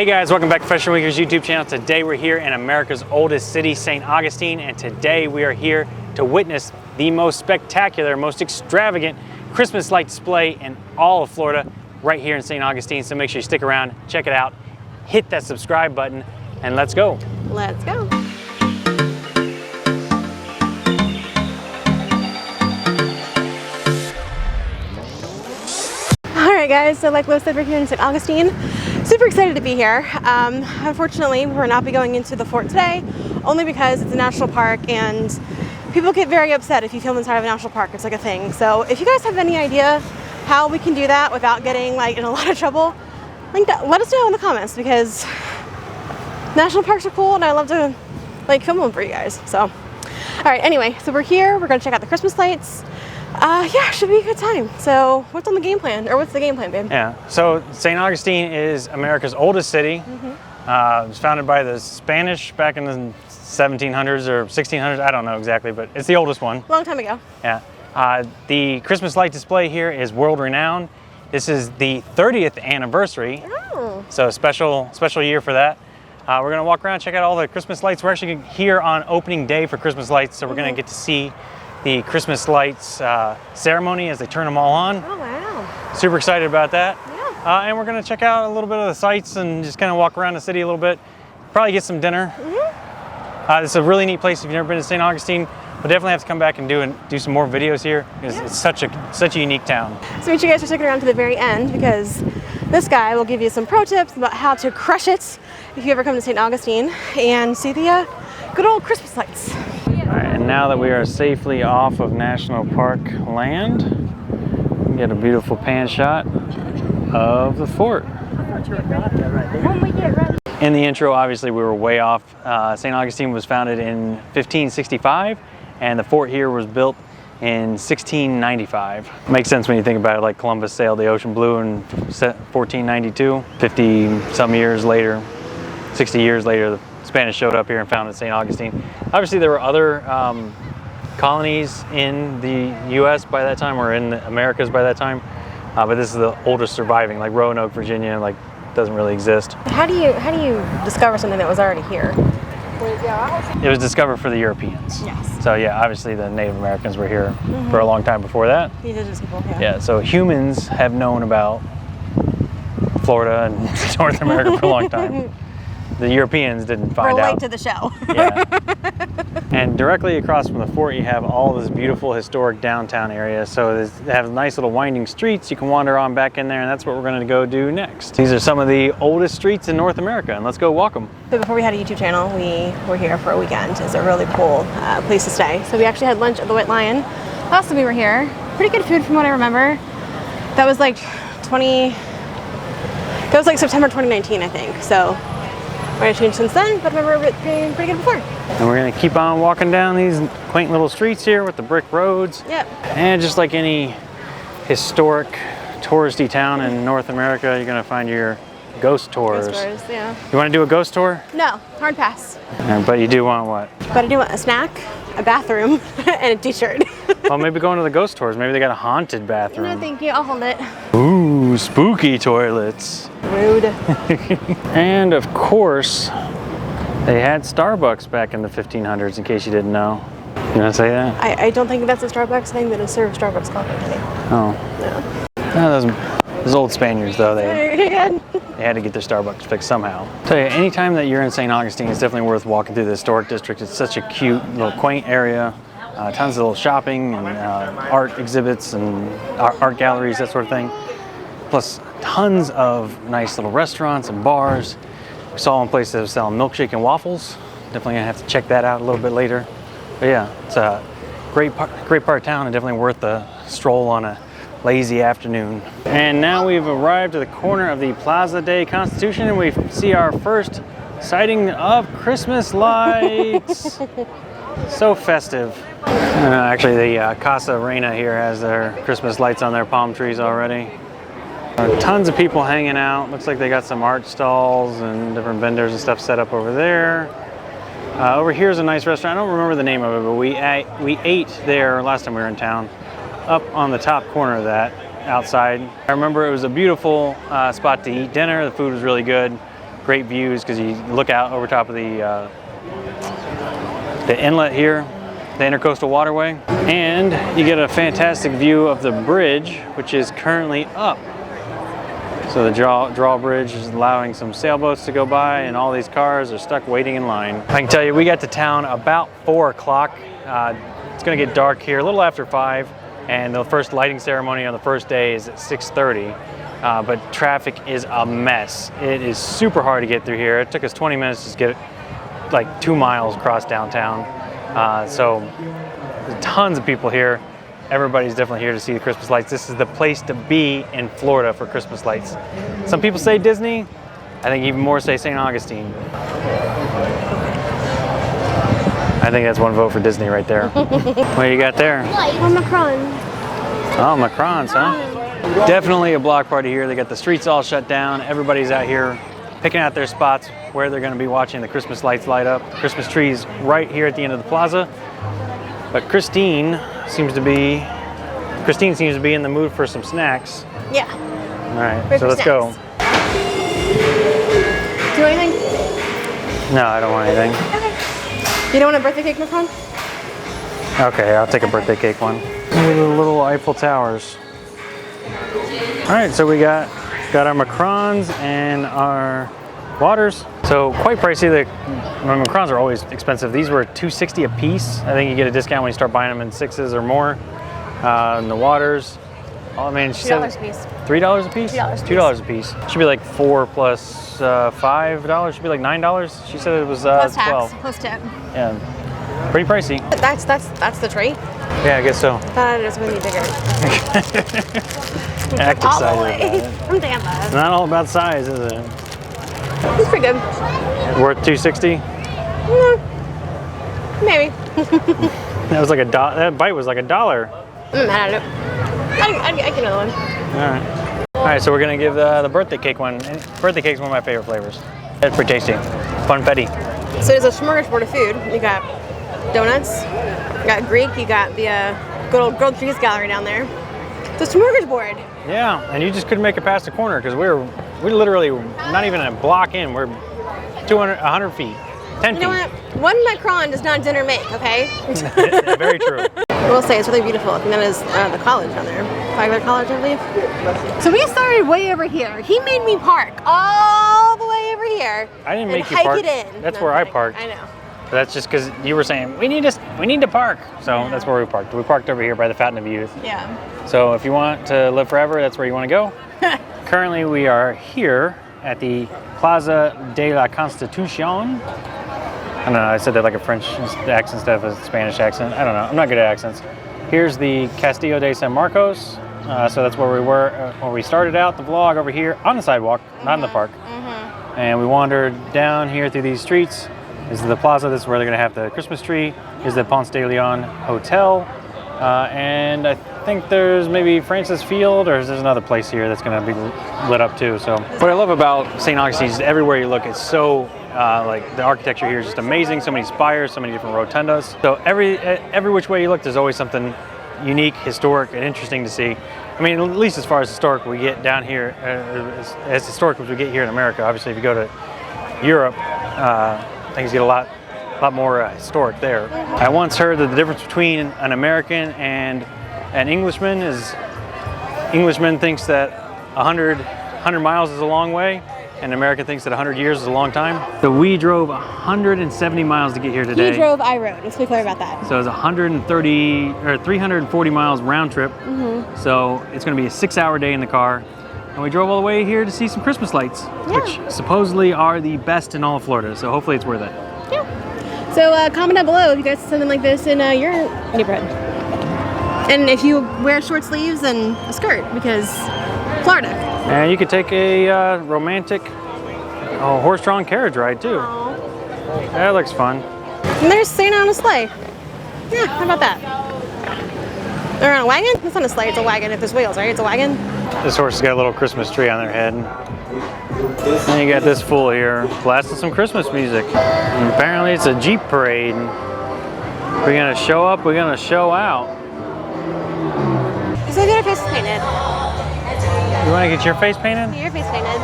Hey guys, welcome back to Fashion Weekers YouTube channel. Today we're here in America's oldest city, St. Augustine, and today we are here to witness the most spectacular, most extravagant Christmas light display in all of Florida, right here in St. Augustine. So make sure you stick around, check it out, hit that subscribe button, and let's go. Let's go. Alright guys, so like Lo said, we're here in St. Augustine. Super excited to be here. Unfortunately, we will not be going into the fort today, only because it's a national park and people get very upset if you film inside of a national park. It's like a thing. So if you guys have any idea how we can do that without getting like in a lot of trouble, let us know in the comments, because national parks are cool and I love to like film them for you guys. So alright, anyway, so we're here, we're gonna check out the Christmas lights. Yeah, should be a good time. So what's on the game plan, or what's the game plan, babe? Yeah, so St. Augustine is America's oldest city. It was founded by the Spanish back in the 1700s or 1600s, I don't know exactly, but it's the oldest one. Long time ago. Yeah. The Christmas light display here is world renowned. This is the 30th anniversary, so a special year for that. We're gonna walk around, check out all the Christmas lights. We're actually here on opening day for Christmas lights, so we're gonna get to see the Christmas lights ceremony as they turn them all on. Oh wow. Super excited about that. Yeah. And we're gonna check out a little bit of the sights and just kind of walk around the city a little bit. Probably get some dinner. It's a really neat place. If you've never been to St. Augustine, we'll definitely have to come back and do some more videos here, because it's such a unique town. So make sure you guys are sticking around to the very end, because this guy will give you some pro tips about how to crush it if you ever come to St. Augustine and see the good old Christmas lights. All right, and now that we are safely off of National Park land, we get a beautiful pan shot of the fort. In the intro, obviously, we were way off. St. Augustine was founded in 1565, and the fort here was built in 1695. Makes sense when you think about it, like Columbus sailed the ocean blue in 1492. 50-some years later, 60 years later, the Spanish showed up here and founded St. Augustine. Obviously, there were other colonies in the U.S. by that time, or in the Americas by that time, but this is the oldest surviving. Like Roanoke, Virginia, like doesn't really exist. How do you discover something that was already here? It was discovered for the Europeans. Yes. So yeah, obviously the Native Americans were here for a long time before that. The indigenous people. Yeah. So humans have known about Florida and North America for a long time. The Europeans didn't find We're out. late to the show. Yeah. And directly across from the fort, you have all this beautiful historic downtown area. So they have nice little winding streets. You can wander on back in there, and that's what we're going to go do next. These are some of the oldest streets in North America, and let's go walk them. So before we had a YouTube channel, we were here for a weekend. It's a really cool place to stay. So we actually had lunch at the White Lion. Last time we were here, pretty good food from what I remember. That was like September 2019, I think. So might have changed since then, but I remember it being pretty good before. And we're gonna keep on walking down these quaint little streets here with the brick roads. Yep. And just like any historic touristy town in North America, you're gonna find your ghost tours. Ghost tours, yeah. You wanna do a ghost tour? No, hard pass. But you do want what? But I do want a snack, a bathroom, and a t-shirt. Well, maybe going to the ghost tours. Maybe they got a haunted bathroom. No, thank you, I'll hold it. Ooh, spooky toilets. Rude. And of course, they had Starbucks back in the 1500s, in case you didn't know. You want to say that? I don't think that's a Starbucks thing that is served Starbucks coffee today. Oh. No. Those old Spaniards, though, they had to get their Starbucks fixed somehow. Tell you, anytime that you're in St. Augustine, it's definitely worth walking through the historic district. It's such a cute, little quaint area. Tons of little shopping and art exhibits and art galleries, that sort of thing. Plus tons of nice little restaurants and bars. We saw one place that was selling milkshake and waffles. Definitely gonna have to check that out a little bit later. But yeah, it's a great part of town, and definitely worth the stroll on a lazy afternoon. And now we've arrived at the corner of the Plaza de Constitution, and we see our first sighting of Christmas lights. So festive. Actually, the Casa Reina here has their Christmas lights on their palm trees already. Tons of people hanging out. Looks like they got some art stalls and different vendors and stuff set up over there. Over here's a nice restaurant. I don't remember the name of it, but we ate there last time we were in town, up on the top corner of that, outside. I remember it was a beautiful spot to eat dinner. The food was really good. Great views because you look out over top of the inlet here, the Intercoastal Waterway, and you get a fantastic view of the bridge, which is currently up. So the drawbridge is allowing some sailboats to go by, and all these cars are stuck waiting in line. I can tell you, we got to town about 4 o'clock. It's gonna get dark here a little after 5, and the first lighting ceremony on the first day is at 6:30. But traffic is a mess. It is super hard to get through here. It took us 20 minutes to get like 2 miles across downtown. So there's tons of people here. Everybody's definitely here to see the Christmas lights. This is the place to be in Florida for Christmas lights. Some people say Disney. I think even more say St. Augustine. I think that's one vote for Disney right there. What you got there? Oh, Macron. Oh, Macron's, huh? Definitely a block party here. They got the streets all shut down. Everybody's out here picking out their spots where they're going to be watching the Christmas lights light up. Christmas trees right here at the end of the plaza. But Christine seems to be in the mood for some snacks. Yeah. All right, so let's go. Do you want anything? No, I don't want anything. Okay. You don't want a birthday cake, Macron? Okay, I'll take a birthday cake one. Look at the little Eiffel Towers. All right, so we got our Macrons and our waters. So quite pricey. The Macrons are always expensive. These were $2.60 a piece. I think you get a discount when you start buying them in 6s or more. And the waters, oh man, she said $3 a piece. $3 a piece? $2 a piece. Should be like 4 plus $5. Should be like $9. She said it was Plus 12. tax, plus tip. Yeah, pretty pricey. That's the trait. Yeah, I guess so. That is when you bigger. Act All the excited way about it. from Tampa. It's not all about size, is it? It's pretty good. Worth $2.60? Maybe. That was like $1. That bite was like $1. I don't know. I get another one. All right, so we're gonna give the birthday cake one. Birthday cake's one of my favorite flavors. It's pretty tasty, funfetti. So there's a smorgasbord of food. You got donuts, you got Greek, you got the good old grilled cheese gallery down there. The smorgasbord. Yeah, and you just couldn't make it past the corner because we're literally not even a block in. We're 100 feet, 10 feet. You know what? One Macron does not dinner make, okay? Very true. I will say it's really beautiful. I think that is the college down there. Flagler College, I believe. So we started way over here. He made me park all the way over here. I didn't make you hike park. it in. That's No, where I I'm kidding. parked. I know. But that's just because you were saying we need to park. So that's where we parked. We parked over here by the Fountain of Youth. Yeah. So if you want to live forever, that's where you want to go. Currently, we are here at the Plaza de la Constitución. I don't know, I said that like a French accent instead of a Spanish accent. I don't know, I'm not good at accents. Here's the Castillo de San Marcos. So that's where we were when we started out the vlog, over here on the sidewalk, not in the park. And we wandered down here through these streets. This is the plaza, this is where they're gonna have the Christmas tree. This is the Ponce de Leon Hotel. And I think there's maybe Francis Field, or there's another place here that's gonna be lit up too. So what I love about St. Augustine is everywhere you look, it's so like the architecture here is just amazing. So many spires, so many different rotundas. So every which way you look, there's always something unique, historic, and interesting to see. I mean, at least as far as historic we get down here, as historic as we get here in America. Obviously, if you go to Europe, things get a lot more historic there. I once heard that the difference between an American and an Englishman is Englishman thinks that 100 miles is a long way, and an American thinks that 100 years is a long time. So we drove 170 miles to get here today. He drove, I rode. Let's be clear about that. So it's 340 miles round trip. So it's going to be a 6-hour day in the car. And we drove all the way here to see some Christmas lights, which supposedly are the best in all of Florida. So hopefully it's worth it. Yeah. So comment down below if you guys see something like this in your neighborhood. And if you wear short sleeves and a skirt, because Florida. And you could take a romantic horse-drawn carriage ride too. Aww. That looks fun. And there's Santa on a sleigh. Yeah, how about that? They're on a wagon? It's not a sleigh, it's a wagon if there's wheels, right? It's a wagon. This horse has got a little Christmas tree on their head. And you got this fool here blasting some Christmas music. And apparently it's a Jeep parade. We're gonna show up, we're gonna show out. So get our face painted. You wanna get your face painted? Get your face painted.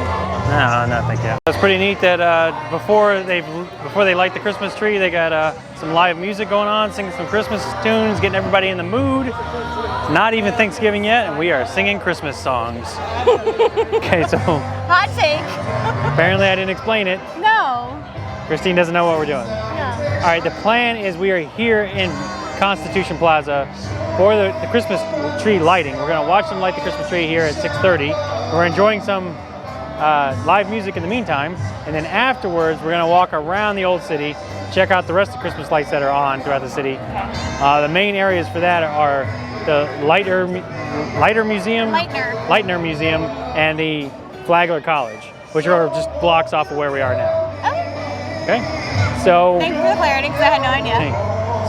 No, no, thank you. It's pretty neat that before they light the Christmas tree, they got some live music going on, singing some Christmas tunes, getting everybody in the mood. It's not even Thanksgiving yet, and we are singing Christmas songs. Okay, so Hot take. apparently I didn't explain it. No. Christine doesn't know what we're doing. No. All right, the plan is we are here in Constitution Plaza for the Christmas tree lighting. We're gonna watch them light the Christmas tree here at 6:30. We're enjoying some live music in the meantime, and then afterwards we're gonna walk around the old city, check out the rest of the Christmas lights that are on throughout the city. The main areas for that are the Lightner Museum, and the Flagler College, which are just blocks off of where we are now. Okay. So. Thank you for the clarity, because I had no idea.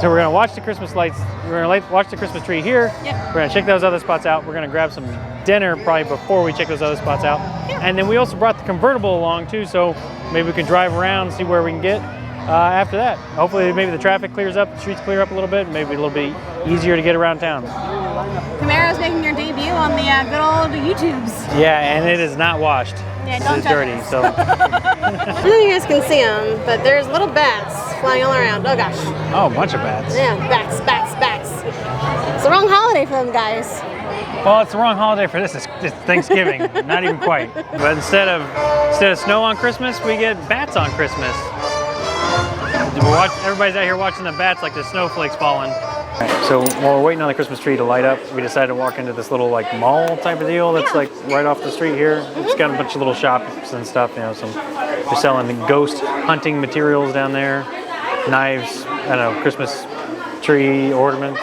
So we're gonna watch the Christmas lights. We're gonna watch the Christmas tree here. Yep. We're gonna check those other spots out. We're gonna grab some dinner probably before we check those other spots out. Yep. And then we also brought the convertible along too, so maybe we can drive around and see where we can get after that. Hopefully maybe the traffic clears up, the streets clear up a little bit, maybe a little bit easier to get around town. Camaro's making your debut on the good old YouTubes. Yeah, and it is not washed. Yeah, don't It's touch dirty, it. so. I don't know if you guys can see them, but there's little bats flying all around. Oh gosh. Oh, a bunch of bats. Yeah, bats. It's the wrong holiday for them guys. Well, it's the wrong holiday for this. It's Thanksgiving, not even quite. But instead of snow on Christmas, we get bats on Christmas. Everybody's out here watching the bats like the snowflakes falling. So while we're waiting on the Christmas tree to light up, we decided to walk into this little like mall type of deal that's like right off the street here. It's got a bunch of little shops and stuff. You know, they're selling the ghost hunting materials down there, knives, I don't know, Christmas tree ornaments.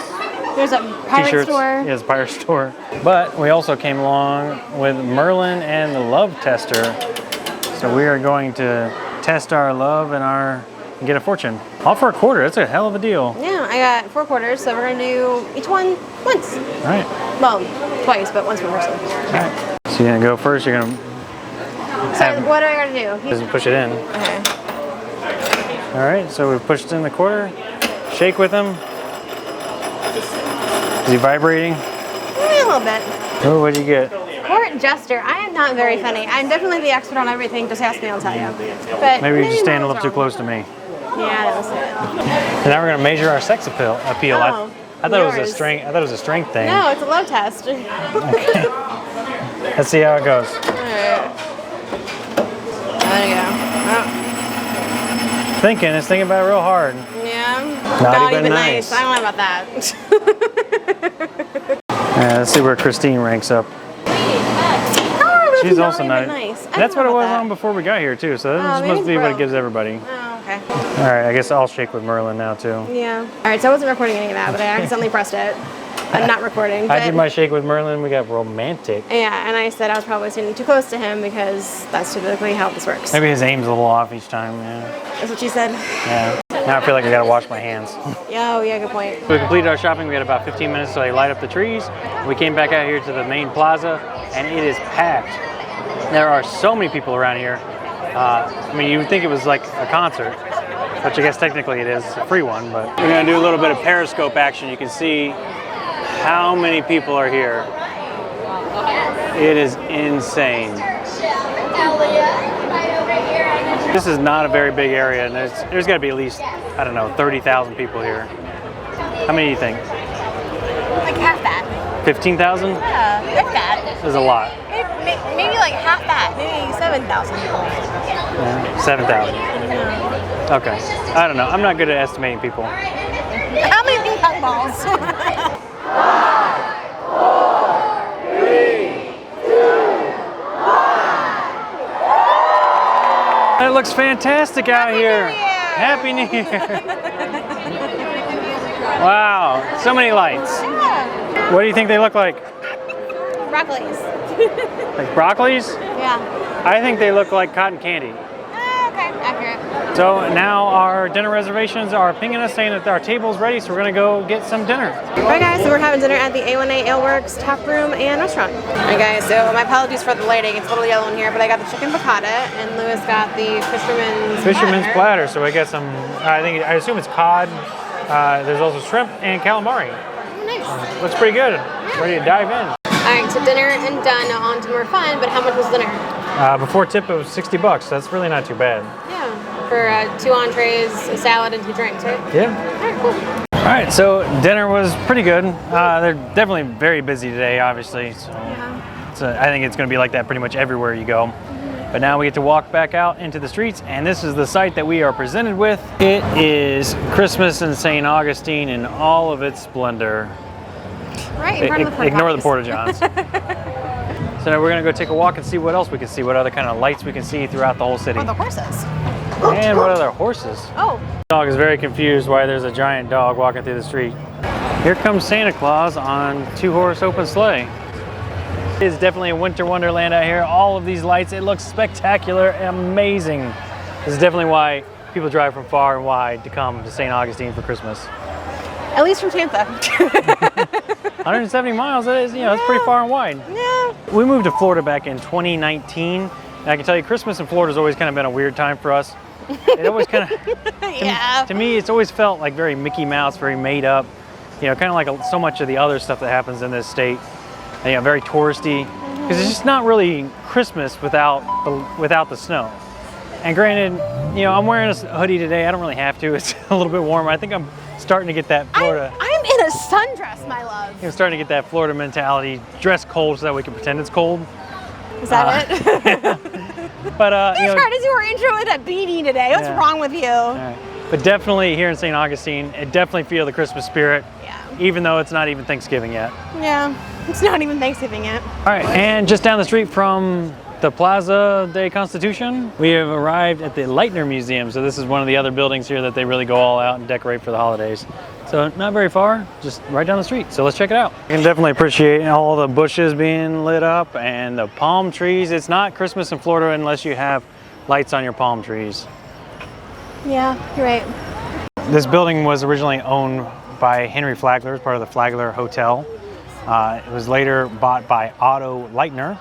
There's a pirate T-shirts. store. Yeah, it's a pirate store. But we also came along with Merlin and the Love Tester. So we are going to test our love and get a fortune. All for $0.25. That's a hell of a deal. Yeah, I got 4 quarters, so we're gonna do each one once. All right. Well, twice, but once per person. All right. So you're gonna go first. You're gonna So what do I gotta do? just push it in. Okay. All right. So we pushed in the quarter. Shake with him. Is he vibrating? Yeah, a little bit. Oh, what'd you get? Court jester. I am not very funny. I'm definitely the expert on everything. Just ask me, I'll tell you. But Maybe you're just standing a Merlin's little too wrong. close to me. Yeah, that was it. And now we're gonna measure our sex appeal. Oh, I thought it was a yours. strength. I thought it was a strength thing. No, it's a love test. Okay. Let's see how it goes. Alright. There you go. It's thinking about it real hard. Oh, yeah. Naughty Not but even nice. nice. I don't know about that. Let's see where Christine ranks up. Oh, She's not also even not. nice. I That's don't what it know was about on before we got here too. So Oh, this maybe must it's be what it broke. gives everybody. that. Oh, okay. All right, I guess I'll shake with Merlin now too. Yeah. All right, so I wasn't recording any of that, but I accidentally pressed it. I'm not recording. I But, did my shake with Merlin. We got romantic. yeah, and I said I was probably standing too close to him because that's typically how this works. Maybe his aim's a little off each time. Yeah. That's what she said. Yeah. Now I feel like I gotta wash my hands. Oh, yeah, good point. We completed our shopping. We had about 15 minutes till they light up the trees. We came back out here to the main plaza, and it is packed. There are so many people around here. I mean, you would think it was like a concert, which I guess technically it is. It's a free one, but we're gonna do a little bit of periscope action. You can see how many people are here. It is insane. This is not a very big area, and there's got to be at least, I don't know, 30,000 people here. How many do you think? Like half that. 15,000? Yeah, if that. There's a lot. Maybe like half that. Maybe 7,000 people. Yeah, 7,000. Okay. I don't know. I'm not good at estimating people. How many ping pong balls? It looks fantastic out here. Happy New Year. Happy New Year. Wow, so many lights. Yeah. What do you think they look like? Broccolis. Like broccolis? Yeah. I think they look like cotton candy. Okay, accurate. So now our dinner reservations are pinging us saying that our table's ready, so we're gonna go get some dinner. Alright guys, so we're having dinner at the A1A Ale Works Tap Room and Restaurant. Alright guys, so my apologies for the lighting. It's a little yellow in here, but I got the chicken piccata and Lewis got the fisherman's Platter. So I got some, I assume it's cod. There's also shrimp and calamari. Oh, nice. Looks pretty good. Ready to dive in. Alright, so dinner and done, on to more fun, but how much was dinner? Before tip, it was $60. So that's really not too bad. Yeah, for 2 entrees, a salad, and 2 drinks, right? Yeah. All right, cool. All right, so dinner was pretty good. They're definitely very busy today, obviously. So, I think it's going to be like that pretty much everywhere you go. But now we get to walk back out into the streets, and this is the sight that we are presented with. It is Christmas in St. Augustine in all of its splendor. Right in front of the porta Ignore the porta-johns. So now we're going to go take a walk and see what else we can see, what other kind of lights we can see throughout the whole city. Oh, the horses. And what other horses? Oh. The dog is very confused why there's a giant dog walking through the street. Here comes Santa Claus on 2-horse open sleigh. It is definitely a winter wonderland out here. All of these lights, it looks spectacular and amazing. This is definitely why people drive from far and wide to come to St. Augustine for Christmas. At least from Tampa. 170 miles, that is, that's pretty far and wide. Yeah. We moved to Florida back in 2019. And I can tell you, Christmas in Florida has always kind of been a weird time for us. It always kind of, to me, it's always felt like very Mickey Mouse, very made up. Kind of like so much of the other stuff that happens in this state. And, very touristy. Because it's just not really Christmas without the snow. And granted, I'm wearing a hoodie today. I don't really have to. It's a little bit warmer. I think I'm starting to get that Florida. I'm in a sundress, my love. I'm starting to get that Florida mentality. Dress cold so that we can pretend it's cold. Is that it? But you tried to do our intro with a beanie today. What's wrong with you? Right. But definitely here in St. Augustine, it definitely feel the Christmas spirit. Yeah. Even though it's not even Thanksgiving yet. Yeah, it's not even Thanksgiving yet. All right, and just down the street from the Plaza de Constitution, we have arrived at the Leitner Museum. So this is one of the other buildings here that they really go all out and decorate for the holidays. So not very far, just right down the street. So let's check it out. You can definitely appreciate all the bushes being lit up and the palm trees. It's not Christmas in Florida unless you have lights on your palm trees. Yeah, you're right. This building was originally owned by Henry Flagler as part of the Flagler Hotel. It was later bought by Otto Leitner.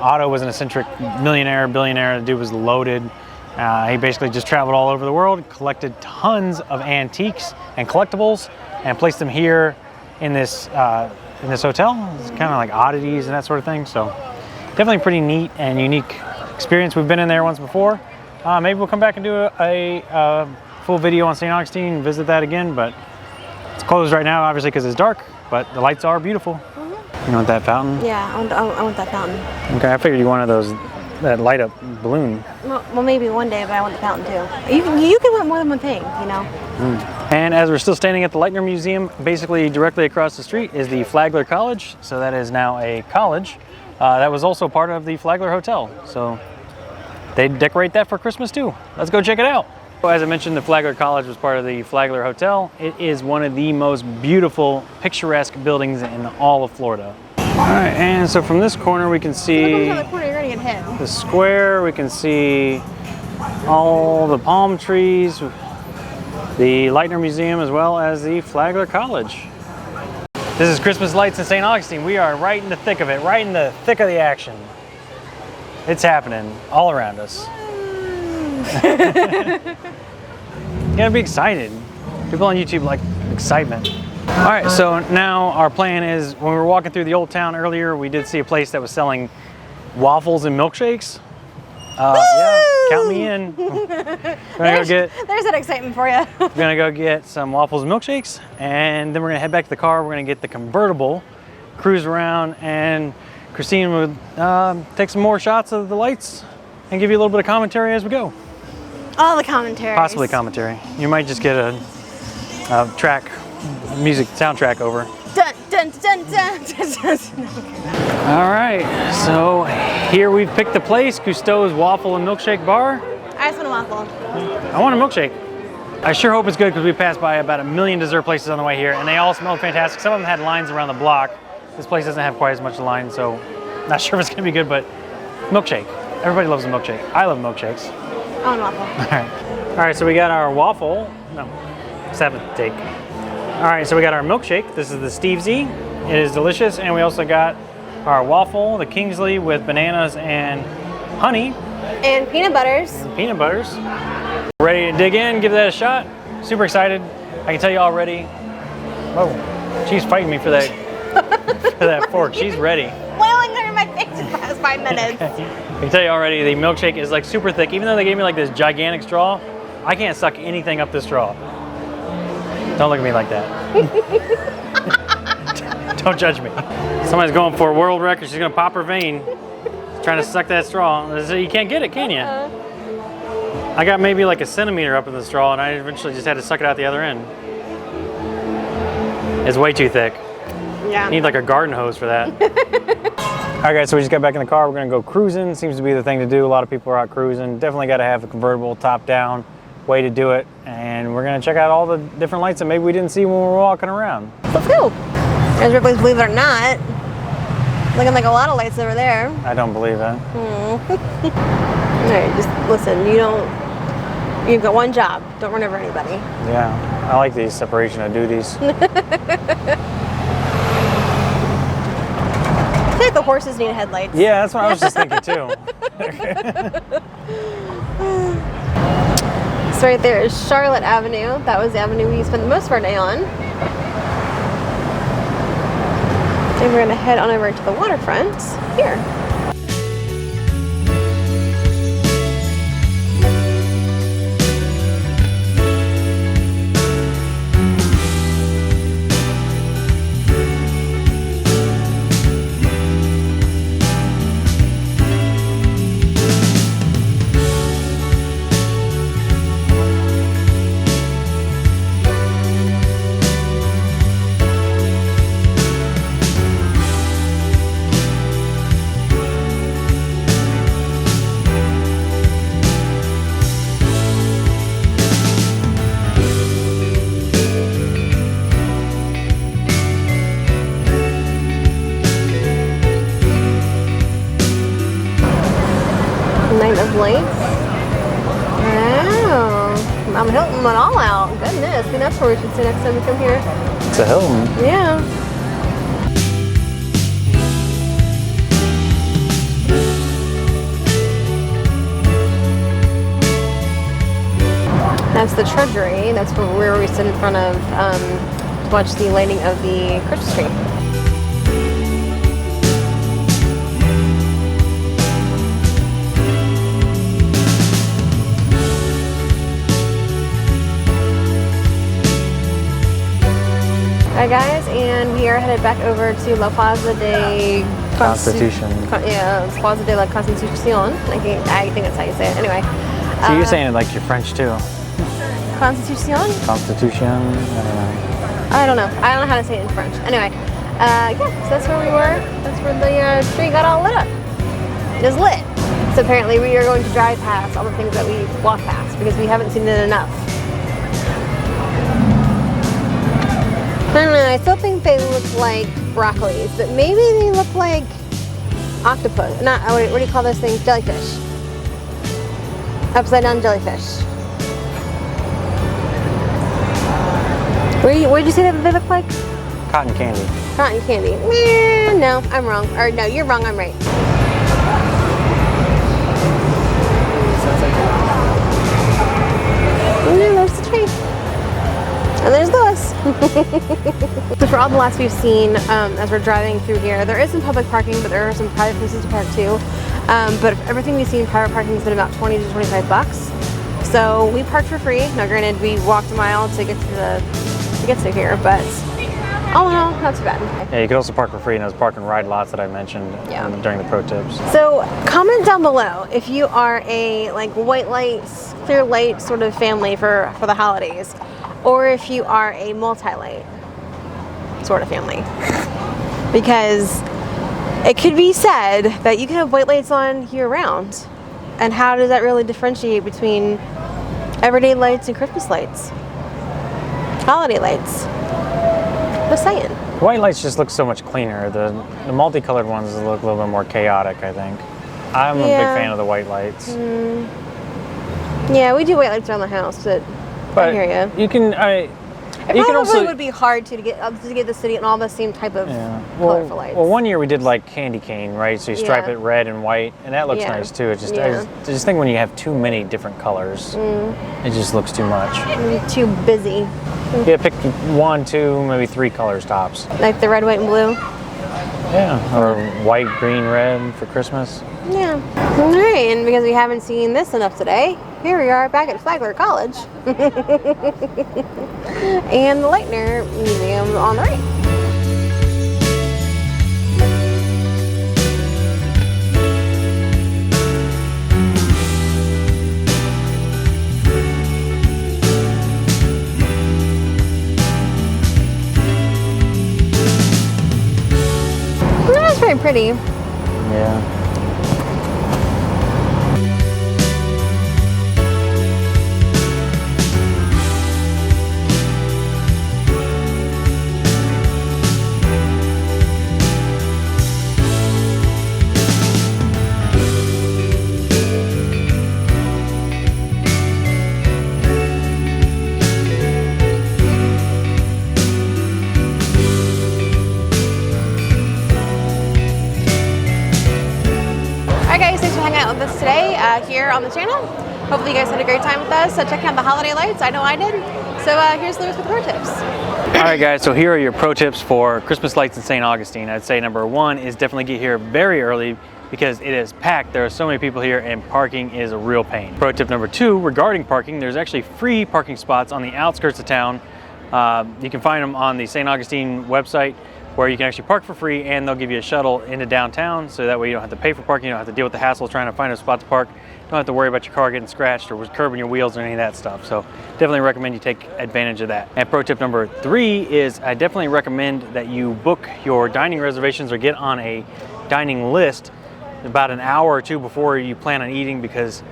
Otto was an eccentric millionaire, billionaire. The dude was loaded. He basically just traveled all over the world, collected tons of antiques and collectibles, and placed them here in this hotel. It's kind of like oddities and that sort of thing. So definitely pretty neat and unique experience. We've been in there once before. Maybe we'll come back and do a full video on St. Augustine and visit that again, but it's closed right now, obviously, because it's dark, but the lights are beautiful. You want that fountain? Yeah, I want that fountain. Okay, I figured you wanted that light up balloon. Well, maybe one day, but I want the fountain too. You can want more than one thing, And as we're still standing at the Leitner Museum, basically directly across the street is the Flagler College. So that is now a college. That was also part of the Flagler Hotel. So they decorate that for Christmas too. Let's go check it out. As I mentioned, the Flagler College was part of the Flagler Hotel. It is one of the most beautiful, picturesque buildings in all of Florida. All right, and so from this corner we can see the corner, you're gonna get hit. the square. We can see all the palm trees, the Leitner Museum, as well as the Flagler College. This is Christmas lights in St. Augustine. We are right in the thick of it, right in the thick of the action. It's happening all around us. You gotta be excited. People on YouTube like excitement. All right, so now our plan is, when we were walking through the old town earlier, we did see a place that was selling waffles and milkshakes. Yeah, count me in. There's that excitement for you. We're gonna go get some waffles and milkshakes, and then we're gonna head back to the car. We're gonna get the convertible, cruise around, and Christine would take some more shots of the lights and give you a little bit of commentary as we go. All the commentary. Possibly commentary. You might just get a music soundtrack over. Dun, dun, dun, dun, dun, dun. All right, so here we've picked the place, Cousteau's Waffle and Milkshake Bar. I just want a waffle. I want a milkshake. I sure hope it's good, because we passed by about 1 million dessert places on the way here, and they all smelled fantastic. Some of them had lines around the block. This place doesn't have quite as much line, so not sure if it's gonna be good, but milkshake. Everybody loves a milkshake. I love milkshakes. I want a waffle. All right, so we got our waffle. No, seventh take. All right, so we got our milkshake. This is the Stevesy. It is delicious, and we also got our waffle, the Kingsley, with bananas and honey. And peanut butters. Peanut butters. Ready to dig in, give that a shot. Super excited. I can tell you already. Whoa, she's fighting me for that for that fork. She's ready. Boiling under my face for the past 5 minutes. I can tell you already, the milkshake is like super thick. Even though they gave me like this gigantic straw, I can't suck anything up the straw. Don't look at me like that. Don't judge me. Somebody's going for a world record. She's gonna pop her vein, trying to suck that straw. You can't get it, can you? I got maybe like a centimeter up in the straw, and I eventually just had to suck it out the other end. It's way too thick. Yeah. You need like a garden hose for that. All right, guys, so we just got back in the car. We're gonna go cruising. Seems to be the thing to do. A lot of people are out cruising. Definitely got to have a convertible top down way to do it. And we're gonna check out all the different lights that maybe we didn't see when we were walking around. Let's go. As Ripley's, believe it or not, looking like a lot of lights over there. I don't believe that. Alright, just listen, you've got one job. Don't run over anybody. Yeah, I like the separation of duties. I feel like the horses need headlights. Yeah, that's what I was just thinking too. So right there is Charlotte Avenue. That was the avenue we spent most of our day on. And we're gonna head on over to the waterfront here. Night of lights. Wow. I'm Hilton went all out. Goodness. I think that's where we should sit next time we come here. It's a Hilton. Yeah. That's the Treasury. That's where we sit in front of to watch the lighting of the Christmas tree. Alright guys, and we are headed back over to La Plaza de Constitution. Yeah, it's Plaza de la Constitución. I think that's how you say it. Anyway. So you're saying it like you're French too. Constitution? Constitution, I don't know. I don't know how to say it in French. Anyway, yeah, so that's where we were. That's where the tree got all lit up. It is lit. So apparently we are going to drive past all the things that we walk past because we haven't seen it enough. I don't know, I still think they look like broccolis, but maybe they look like octopus. Not, what do you call those things? Jellyfish. Upside down jellyfish. What did you say that they look like? cotton candy. Cotton candy. No, I'm wrong. Or no, you're wrong, I'm right. And then there's the tree. And there's Lewis. So for all the lights we've seen as we're driving through here, there is some public parking, but there are some private places to park too. But everything we've seen, private parking has been about 20 to 25 bucks. So we parked for free. Now granted, we walked a mile to get to here, but all in all, not too bad. Yeah, you could also park for free in those park and ride lots that I mentioned during the pro tips. So comment down below if you are a like white lights, clear light sort of family for the holidays, or if you are a multi-light sort of family. Because it could be said that you can have white lights on year round. And how does that really differentiate between everyday lights and Christmas lights? Holiday lights. Just saying. White lights just look so much cleaner. The multicolored ones look a little bit more chaotic, I think. I'm a big fan of the white lights. Yeah, we do white lights around the house, but I hear you. You can, It You can probably also would be hard to get the city and all the same type of colorful lights. Well, one year we did like candy cane, right? So you stripe Yeah. it red and white, and that looks Yeah. nice too. It just, Yeah. I just think when you have too many different colors, it just looks too much. Too busy. Yeah, pick 1, 2, maybe 3 colors tops. Like the red, white, and blue. Yeah, or white, green, red for Christmas. Yeah. All right, and because we haven't seen this enough today, here we are back at Flagler College. And the Lightner Museum on the right. That's very pretty. Yeah. With us today here on the channel. Hopefully you guys had a great time with us. So checking out the holiday lights. I know I did. So here's Lewis with pro tips. All right, guys. So here are your pro tips for Christmas lights in St. Augustine. I'd say number 1 is definitely get here very early because it is packed. There are so many people here and parking is a real pain. Pro tip number 2 regarding parking, there's actually free parking spots on the outskirts of town. You can find them on the St. Augustine website, where you can actually park for free and they'll give you a shuttle into downtown, so that way you don't have to pay for parking, you don't have to deal with the hassle of trying to find a spot to park, you don't have to worry about your car getting scratched or curbing your wheels or any of that stuff. So definitely recommend you take advantage of that. And pro tip number 3 is I definitely recommend that you book your dining reservations or get on a dining list about an hour or 2 before you plan on eating, because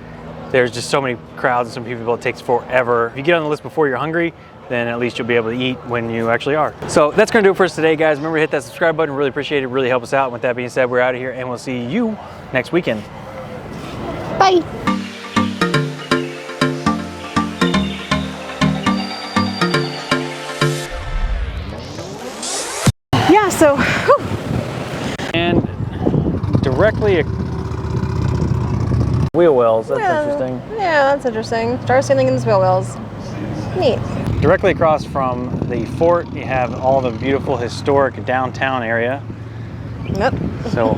there's just so many crowds and so many people, it takes forever. If you get on the list before you're hungry, then at least you'll be able to eat when you actually are. So that's gonna do it for us today, guys. Remember to hit that subscribe button, really appreciate it, really help us out. With that being said, we're out of here and we'll see you next weekend. Bye. Yeah, so, And directly wheel wells, that's interesting. Yeah, that's interesting. Star sailing in these wheel wells. Neat. Directly across from the fort, you have all the beautiful historic downtown area. Nope. So,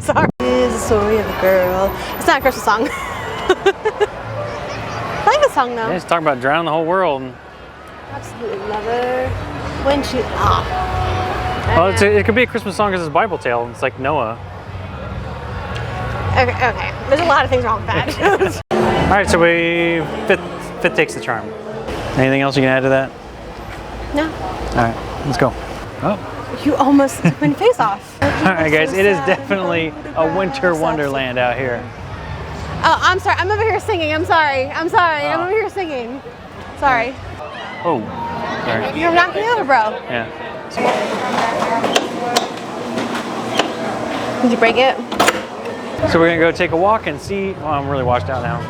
Sorry. It is the story of a girl. It's not a Christmas song. I like the song though. yeah, it's talking about drowning the whole world. Absolutely love her. When she Well, it could be a Christmas song because it's a Bible tale. It's like Noah. Okay. There's a lot of things wrong with that. All right, so fifth takes the charm. Anything else you can add to that? No. All right, let's go. Oh. You almost took my face off. All right, guys, it is definitely a winter wonderland out here. Oh, I'm sorry. I'm over here singing. I'm sorry. I'm over here singing. Sorry. Oh, sorry. You're knocking me over, bro. Yeah. Did you break it? So we're gonna go take a walk and see. Well, I'm really washed out now.